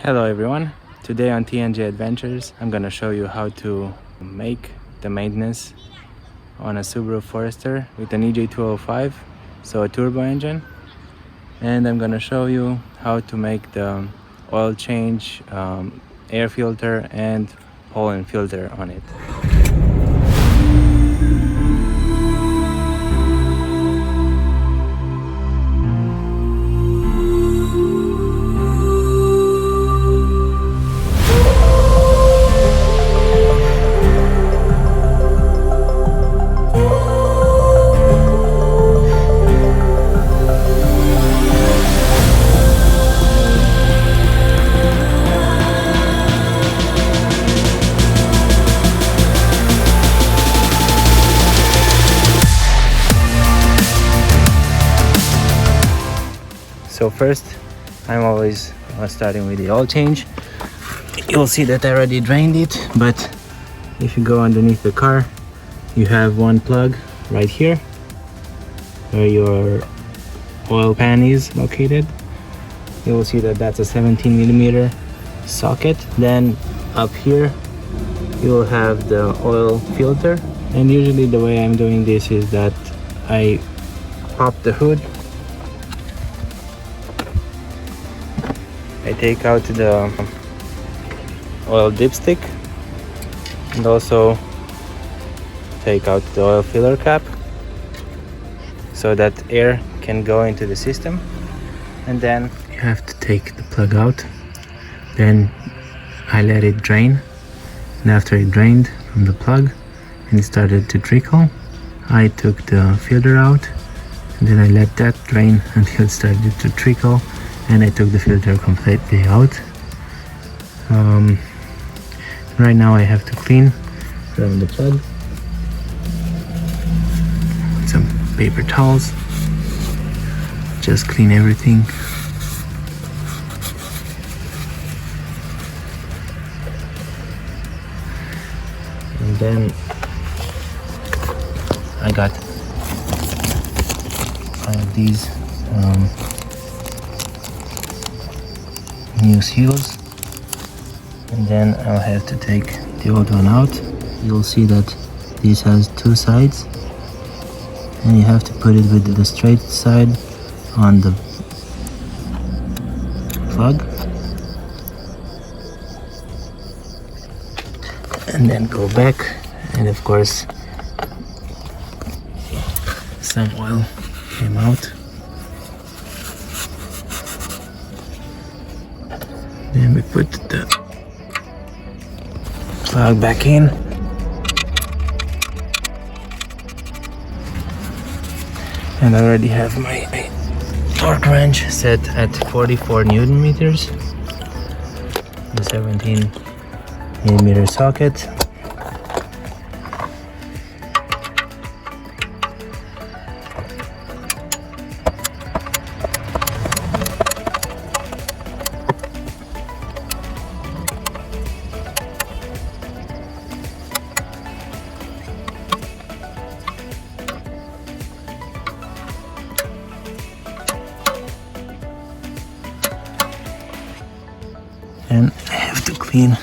Hello everyone, today on T&J Adventures I'm gonna show you how to make the maintenance on a Subaru Forester with an EJ205, so a turbo engine, and I'm gonna show you how to make the oil change, air filter and Polen filter on it. So first, I'm always starting with the oil change. You'll see that I already drained it, but if you go underneath the car, you have one plug right here where your oil pan is located. You will see that that's a 17mm socket. Then up here, you will have the oil filter. And usually the way I'm doing this is that I pop the hood, I take out the oil dipstick and also take out the oil filler cap so that air can go into the system. And then you have to take the plug out. Then I let it drain, and after it drained from the plug and it started to trickle, I took the filter out and then I let that drain until it started to trickle, and I took the filter completely out. Right now I have to clean from the plug with some paper towels. Just clean everything. And then I got one of these new seals, and then I'll have to take the old one out. You'll see that this has two sides, and you have to put it with the straight side on the plug, and then go back, and of course some oil came out. Then we put the plug back in, and I already have my torque wrench set at 44 Newton meters, the 17mm socket. And I have to clean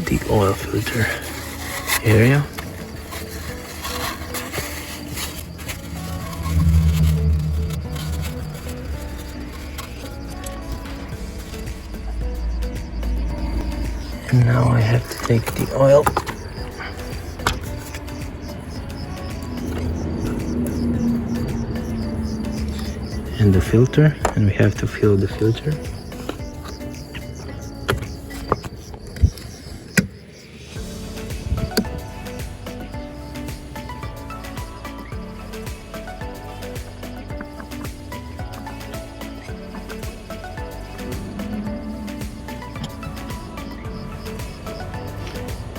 the oil filter area. And now I have to take the oil and the filter, and we have to fill the filter.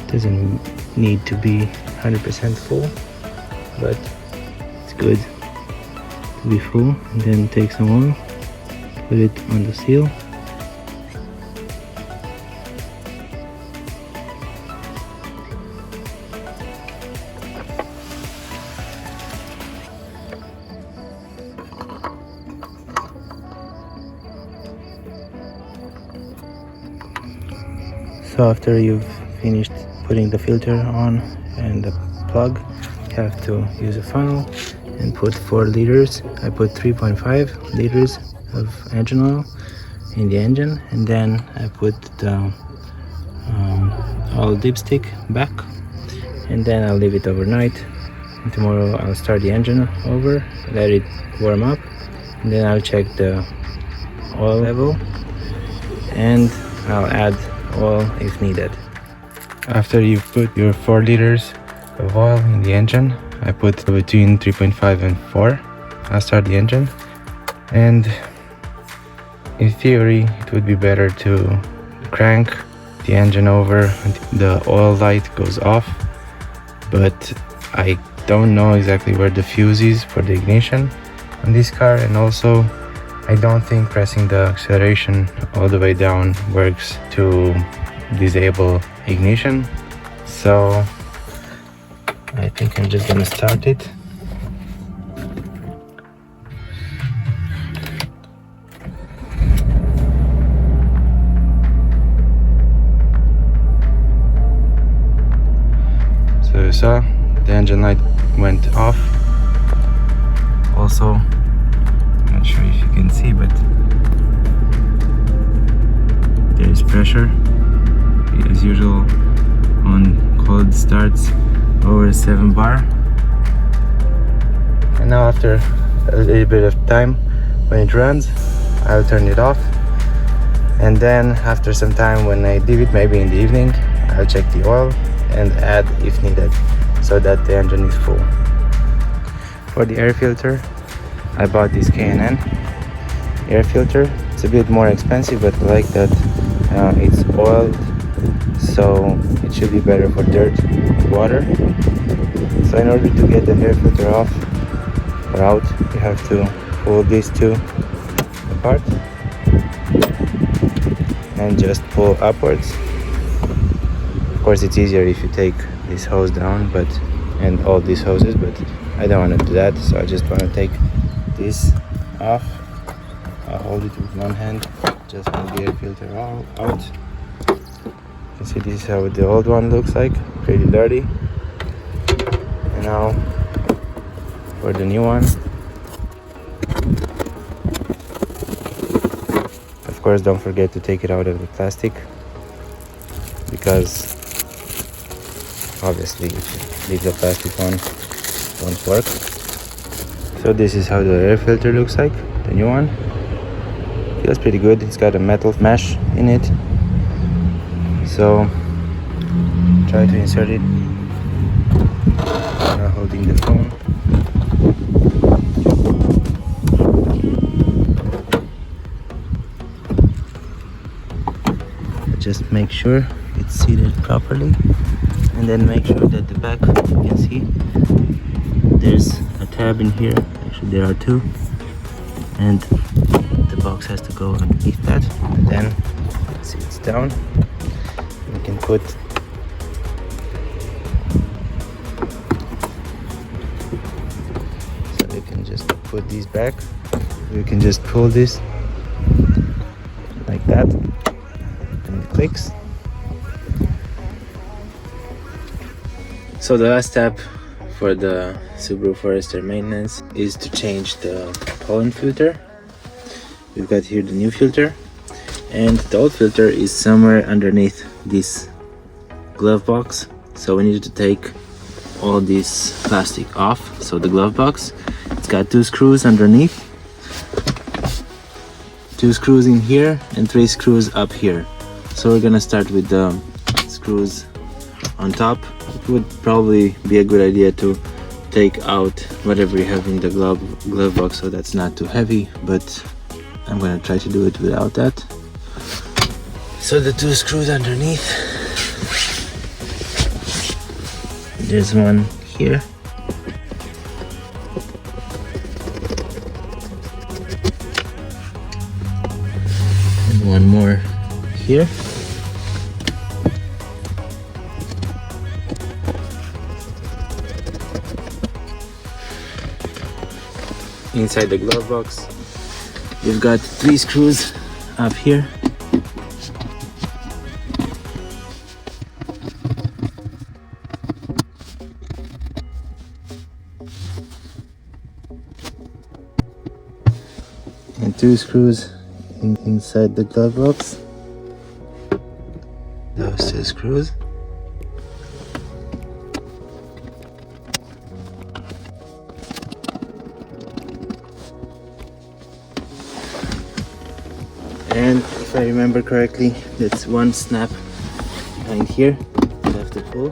Doesn't need to be 100% full, but it's good to be full. And then take some oil, put it on the seal, So after you've finished putting the filter on and the plug, you have to use a funnel and put 4 liters. I put 3.5 liters of engine oil in the engine, and then I put the oil dipstick back, and then I'll leave it overnight. And tomorrow I'll start the engine over, let it warm up, and then I'll check the oil level and I'll add oil if needed. After you've put your 4 liters of oil in the engine, I put between 3.5 and 4. I'll start the engine, and in theory it would be better to crank the engine over until the oil light goes off, but I don't know exactly where the fuse is for the ignition on this car, and also I don't think pressing the acceleration all the way down works to disable ignition. So I think I'm just gonna start it. So you saw the engine light went off. Also, I'm not sure if you can see, but there is pressure as usual on cold starts over 7 bar. And now after a little bit of time, when it runs, I'll turn it off, and then after some time when I leave it, maybe in the evening, I'll check the oil and add if needed, so that the engine is full. For the air filter, I bought this K&N air filter. It's a bit more expensive, but I like that it's oiled, so it should be better for dirt and water. So in order to get the air filter off or out, you have to pull these two apart and just pull upwards. Of course, it's easier if you take this hose down, and all these hoses, but I don't want to do that, so I just want to take this off. I'll hold it with one hand, just move the air filter out. You can see this is how the old one looks like, pretty dirty. And now for the new one. Of course, don't forget to take it out of the plastic, because obviously if you leave the plastic on, it won't work. So this is how the air filter looks like, the new one. Feels pretty good. It's got a metal mesh in it. So try to insert it. Now holding the phone. Just make sure it's seated properly, and then make sure that the back, you can see there's a tab in here. Actually there are two, and the box has to go underneath that. And then see, it's down. You can put so you can just put these back. You can just pull this like that, and it clicks. So the last step for the Subaru Forester maintenance is to change the Polen filter. We've got here the new filter, and the old filter is somewhere underneath this glove box. So we need to take all this plastic off. So the glove box, it's got 2 screws underneath, 2 screws in here, and 3 screws up here. So we're gonna start with the screws on top. It would probably be a good idea to take out whatever you have in the glove box, so that's not too heavy, but I'm gonna try to do it without that. So the 2 screws underneath, there's one here, and one more here. Inside the glove box, you've got 3 screws up here, and 2 screws inside the glove box. Those 2 screws. And if I remember correctly, that's 1 snap behind here. You have to pull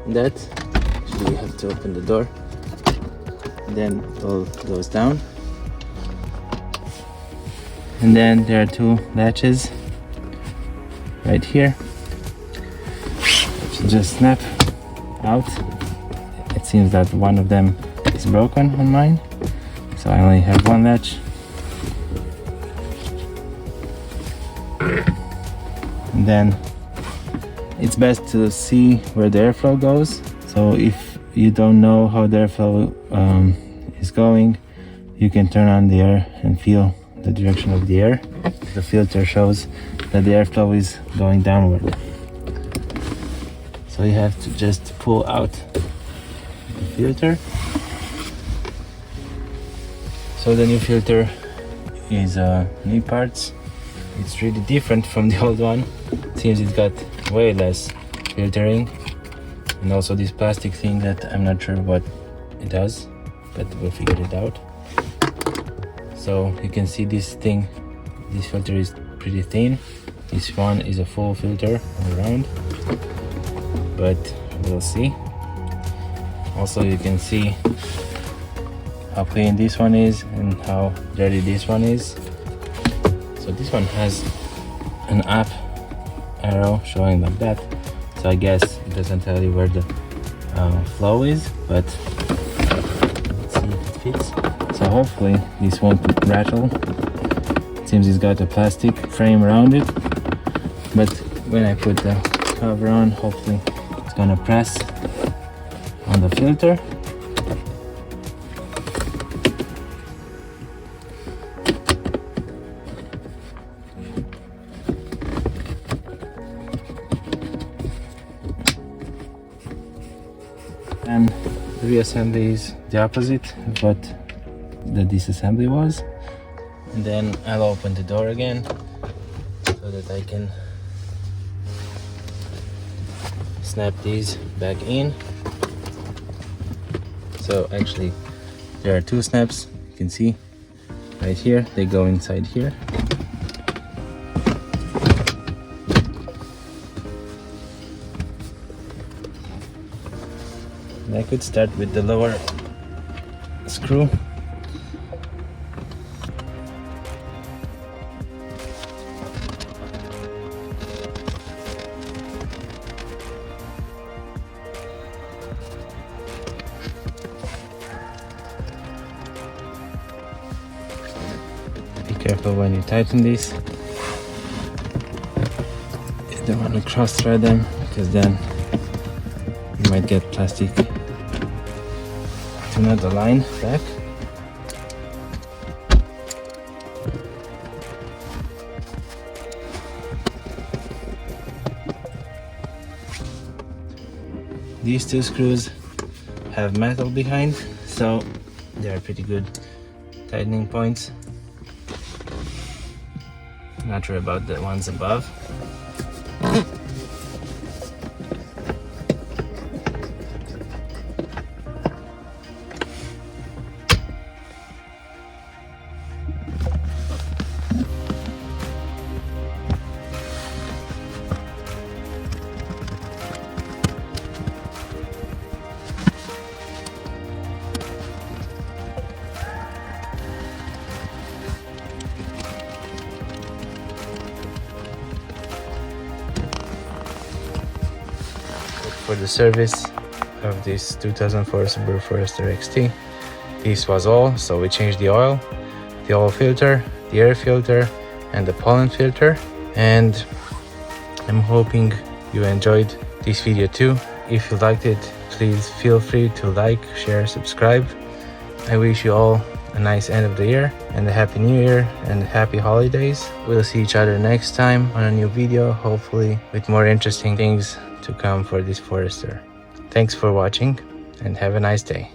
that. Actually, you have to open the door. And then it all goes down. And then there are 2 latches right here, which just snap out. It seems that one of them is broken on mine, so I only have 1 latch. And then it's best to see where the airflow goes. So if you don't know how the airflow is going, you can turn on the air and feel the direction of the air. The filter shows that the airflow is going downward. So you have to just pull out the filter. So the new filter is new parts. It's really different from the old one. It seems it's got way less filtering, and also this plastic thing that I'm not sure what it does, but we'll figure it out. So you can see this thing, this filter is pretty thin. This one is a full filter all around, but we'll see. Also you can see how clean this one is and how dirty this one is. So this one has an up arrow showing like that, so I guess it doesn't tell you where the flow is, but let's see if it fits. So hopefully this won't rattle. It seems it's got a plastic frame around it, but when I put the cover on, hopefully it's gonna press on the filter. And the reassembly is the opposite of what the disassembly was. And then I'll open the door again so that I can snap these back in. So actually there are 2 snaps, you can see right here, they go inside here. I could start with the lower screw. Be careful when you tighten these. You don't want to cross thread them, because then you might get plastic to not align back. These 2 screws have metal behind, so they are pretty good tightening points. Not sure about the ones above. For the service of this 2004 Subaru Forester XT, this was all. So we changed the oil filter, the air filter, and the pollen filter. And I'm hoping you enjoyed this video too. If you liked it, please feel free to like, share, subscribe. I wish you all a nice end of the year and a happy new year and happy holidays. We'll see each other next time on a new video, hopefully with more interesting things to come for this Forester. Thanks for watching and have a nice day.